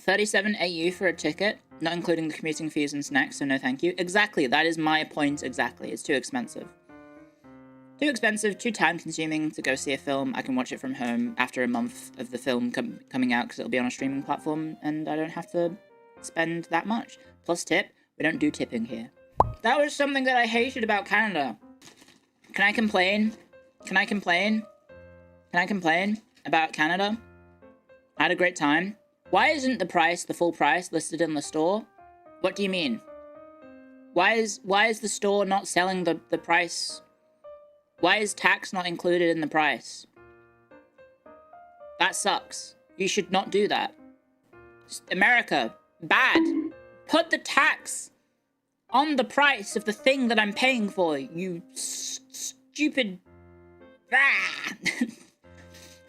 37 AU for a ticket, not including the commuting fees and snacks, so no thank you. Exactly, that is my point exactly. It's too expensive. Too expensive, too time consuming to go see a film. I can watch it from home after a month of the film coming out because it'll be on a streaming platform and I don't have to spend that much. Plus tip, we don't do tipping here. That was something that I hated about Canada. Can I complain? Can I complain? Can I complain about Canada? I had a great time. Why isn't the price, the full price, listed in the store? What do you mean? Why is the store not selling the price? Why is tax not included in the price? That sucks. You should not do that. America, bad. Put the tax on the price of the thing that I'm paying for, you stupid...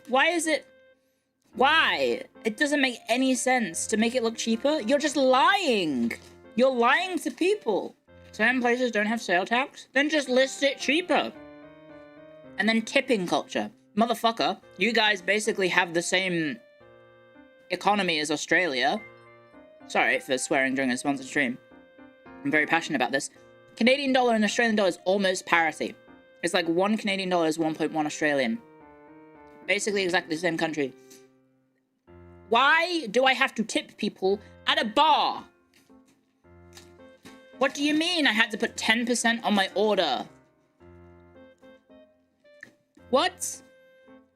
Why is it... Why? It doesn't make any sense to make it look cheaper. You're just lying. You're lying to people. Certain places don't have sale tax? Then just list it cheaper. And then tipping culture. Motherfucker, you guys basically have the same economy as Australia. Sorry for swearing during a sponsored stream. I'm very passionate about this. Canadian dollar and Australian dollar is almost parity. It's like 1 Canadian dollar is 1.1 Australian. Basically exactly the same country. Why do I have to tip people at a bar? What do you mean I had to put 10% on my order? What?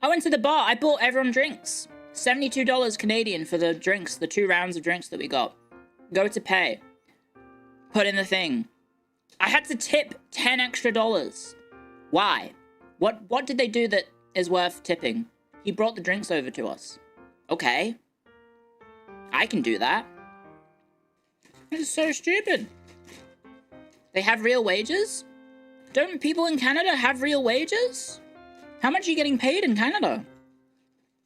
I went to the bar. I bought everyone drinks. $72 Canadian for the drinks, the 2 rounds of drinks that we got. Go to pay. Put in the thing. I had to tip $10 extra. Why? What did they do that is worth tipping? He brought the drinks over to us. Okay. I can do that. This is so stupid. They have real wages? Don't people in Canada have real wages? How much are you getting paid in Canada?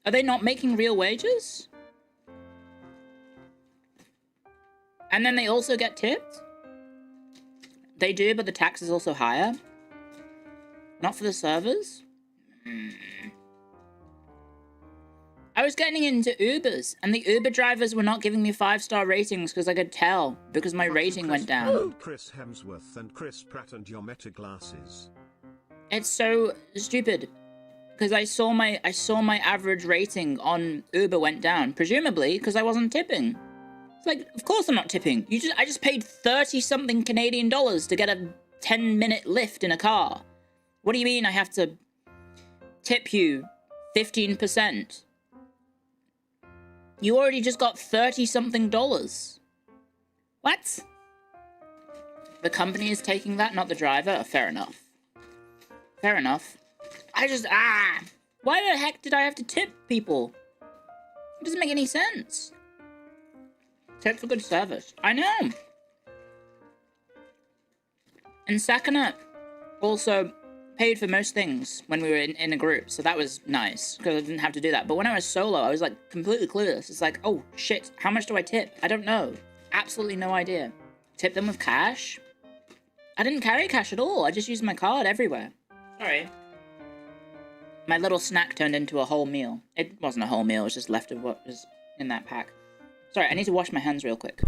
Are they not making real wages? And then they also get tipped? They do, but the tax is also higher? Not for the servers? I was getting into Ubers, and the Uber drivers were not giving me 5-star ratings because I could tell, because my rating went down. Chris Hemsworth and Chris Pratt and your meta glasses. It's so stupid. Because I saw my average rating on Uber went down, presumably because I wasn't tipping. It's like, of course I'm not tipping. I just paid 30-something Canadian dollars to get a 10-minute lift in a car. What do you mean I have to tip you 15%? You already just got 30-something dollars. What? The company is taking that, not the driver? Fair enough. Fair enough. Why the heck did I have to tip people? It doesn't make any sense. Tip for good service. I know. And Sakana also paid for most things when we were in a group, so that was nice, because I didn't have to do that. But when I was solo, I was like completely clueless. It's like, oh shit, how much do I tip? I don't know. Absolutely no idea. Tip them with cash? I didn't carry cash at all. I just used my card everywhere. Sorry. My little snack turned into a whole meal. It wasn't a whole meal, it was just left of what was in that pack. Sorry, I need to wash my hands real quick.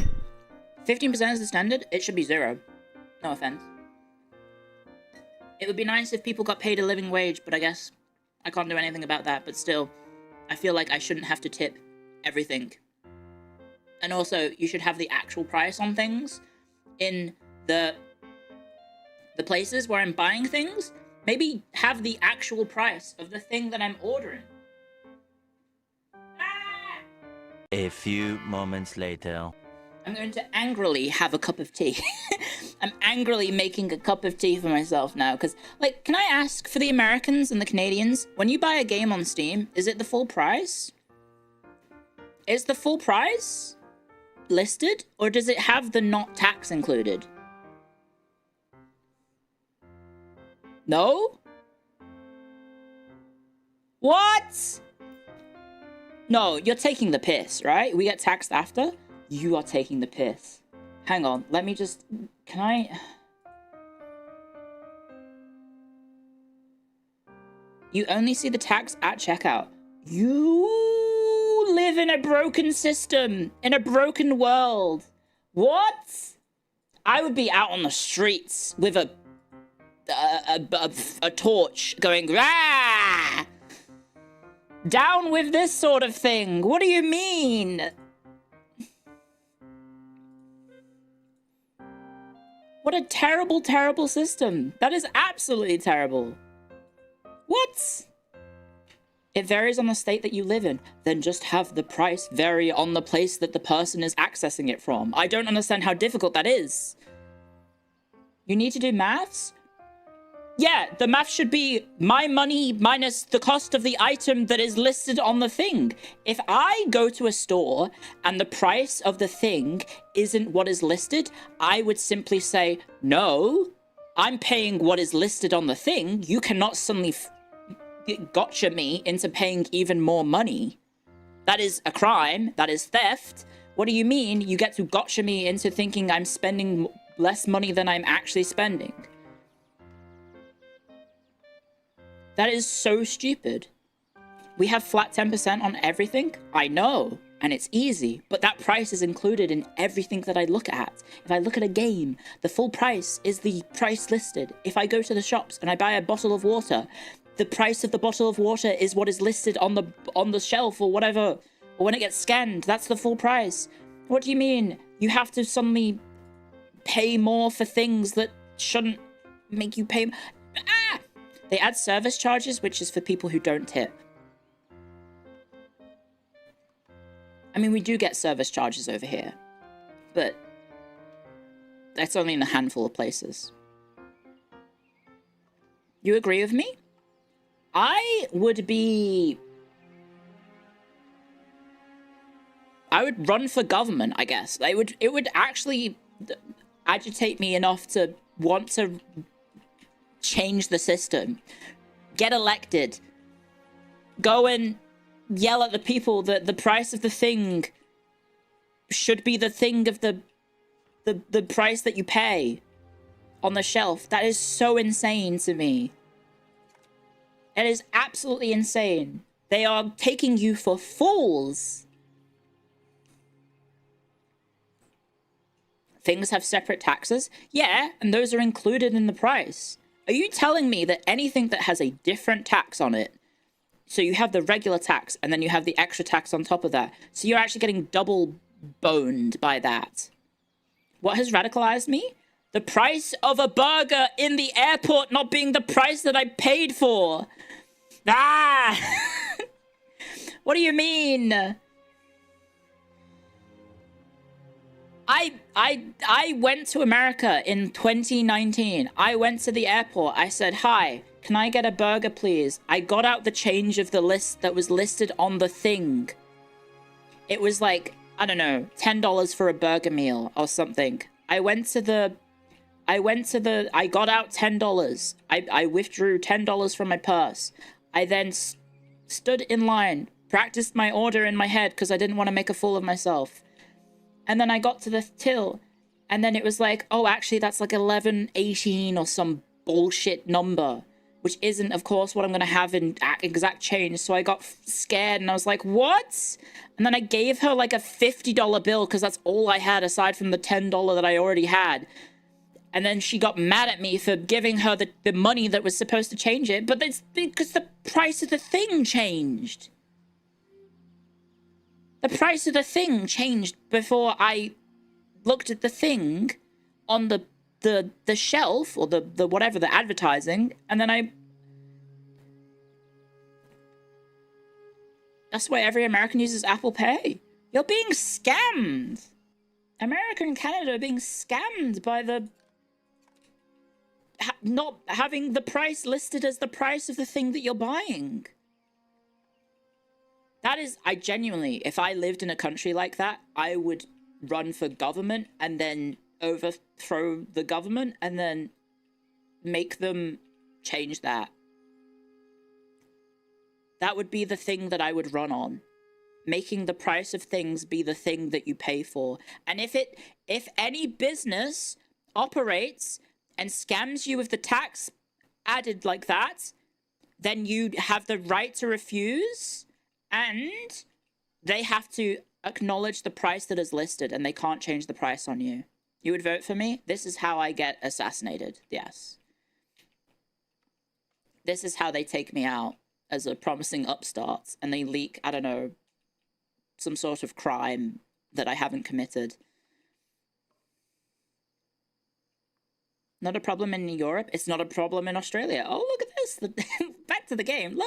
15% is the standard? It should be 0. No offense. It would be nice if people got paid a living wage, but I guess I can't do anything about that. But still, I feel like I shouldn't have to tip everything. And also, you should have the actual price on things in the places where I'm buying things. Maybe have the actual price of the thing that I'm ordering. A few moments later. I'm going to angrily have a cup of tea. I'm angrily making a cup of tea for myself now. Because, like, can I ask for the Americans and the Canadians, when you buy a game on Steam, is it the full price? Is the full price listed? Or does it have the not tax included? No? What? No, you're taking the piss, right? We get taxed after? You are taking the piss. Hang on, let me just... Can I... You only see the tax at checkout. You live in a broken system, in a broken world. What? I would be out on the streets with a torch going, "Rah! Down with this sort of thing. What do you mean?" What a terrible, terrible system. That is absolutely terrible. What? It varies on the state that you live in. Then just have the price vary on the place that the person is accessing it from. I don't understand how difficult that is. You need to do maths? Yeah, the math should be my money minus the cost of the item that is listed on the thing. If I go to a store and the price of the thing isn't what is listed, I would simply say, no, I'm paying what is listed on the thing. You cannot suddenly gotcha me into paying even more money. That is a crime. That is theft. What do you mean you get to gotcha me into thinking I'm spending less money than I'm actually spending? That is so stupid. We have flat 10% on everything. I know, and it's easy, but that price is included in everything that I look at. If I look at a game, the full price is the price listed. If I go to the shops and I buy a bottle of water, the price of the bottle of water is what is listed on the shelf or whatever. Or when it gets scanned, that's the full price. What do you mean? You have to suddenly pay more for things that shouldn't make you pay. Ah! They add service charges, which is for people who don't tip. I mean, we do get service charges over here, but that's only in a handful of places. You agree with me? I would run for government, I guess. It would actually agitate me enough to want to change the system. Get elected. Go and yell at the people that the price of the thing should be the thing of the price that you pay on the shelf. That is so insane to me. It is absolutely insane. They are taking you for fools. Things have separate taxes? Yeah, and those are included in the price. Are you telling me that anything that has a different tax on it, so you have the regular tax and then you have the extra tax on top of that, so you're actually getting double boned by that? What has radicalized me? The price of a burger in the airport not being the price that I paid for. Ah! What do you mean? I went to America in 2019. I went to the airport. I said, "Hi, can I get a burger, please?" I got out the change of the list that was listed on the thing. It was like, I don't know, $10 for a burger meal or something. I got out $10. I withdrew $10 from my purse. I then stood in line, practiced my order in my head because I didn't want to make a fool of myself. And then I got to the till, and then it was like, oh, actually, that's like 11.18 or some bullshit number, which isn't, of course, what I'm going to have in exact change. So I got scared, and I was like, what? And then I gave her like a $50 bill because that's all I had aside from the $10 that I already had. And then she got mad at me for giving her the money that was supposed to change it, but it's because the price of the thing changed. The price of the thing changed before I looked at the thing on the shelf or the whatever, the advertising, and then that's why every American uses Apple Pay. You're being scammed. America and Canada are being scammed by not having the price listed as the price of the thing that you're buying. That is, I genuinely, if I lived in a country like that, I would run for government and then overthrow the government and then make them change that. That would be the thing that I would run on. Making the price of things be the thing that you pay for. And if any business operates and scams you with the tax added like that, then you have the right to refuse. And They have to acknowledge the price that is listed, and they can't change the price on you. You would vote for me? This is how I get assassinated. Yes. This is how they take me out as a promising upstart, and they leak, I don't know, some sort of crime that I haven't committed. Not a problem in Europe. It's not a problem in Australia. Oh, look at this. Back to the game. Look.